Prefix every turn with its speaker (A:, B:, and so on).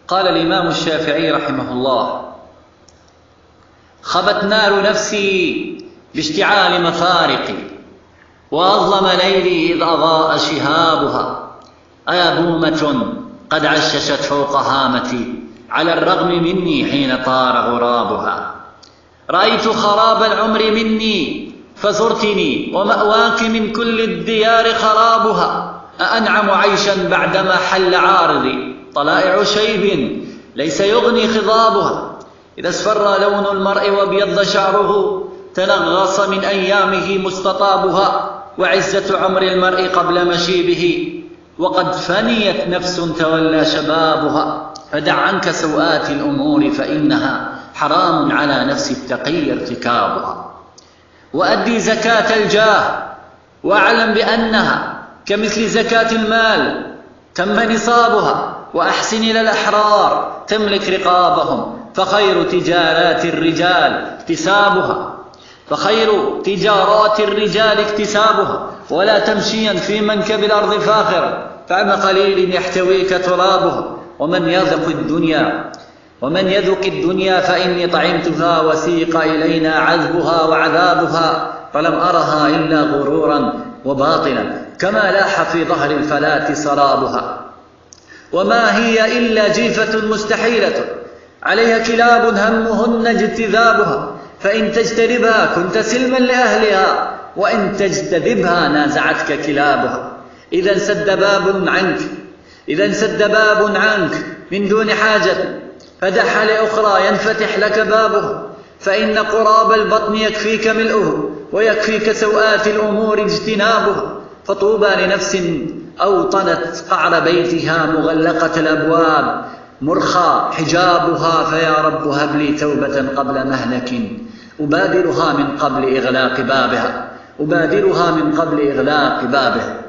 A: قال الإمام الشافعي رحمه الله: خبت نار نفسي باشتعال مفارقي، وأظلم ليلي إذ أضاء شهابها. أيا بومة قد عششت فوق هامتي، على الرغم مني حين طار غرابها. رأيت خراب العمر مني فزرتني، ومأواك من كل الديار خرابها. أأنعم عيشا بعدما حل عارضي، طلائع شيب ليس يغني خضابها. إذا اصفر لون المرء وابيض شعره، تنغص من أيامه مستطابها. وعزة عمر المرء قبل مشيبه، وقد فنيت نفس تولى شبابها. فدع عنك سوءات الأمور، فإنها حرام على نفس التقي ارتكابها. وأدي زكاة الجاه، واعلم بأنها كمثل زكاة المال تم نصابها. وأحسن إلى الأحرار تملك رقابهم، فخير تجارات الرجال اكتسابها. ولا تمشيا في منكب الأرض فاخرا، فعن قليل يحتويك ترابها. ومن يذق الدنيا فإني طعمتها، وسيق إلينا عذبها وعذابها، فلم أرها إلا غرورا وباطلا، كما لاح في ظهر الفلاة سرابها. وما هي إلا جيفة مستحيلة، عليها كلاب همهن اجتذابها. فإن تجتنبها كنت سلما لأهلها، وإن تجتذبها نازعتك كلابها. إذا انسد باب عنك من دون حاجة، فدح لأخرى ينفتح لك بابها. فإن قراب البطن يكفيك ملؤه، ويكفيك سوءات الأمور اجتنابها. فطوبى لنفس أوطنت قعر بيتها، مغلقة الأبواب مرخى حجابها. فيا رب هب لي توبة قبل مهلك، أبادرها من قبل إغلاق بابها.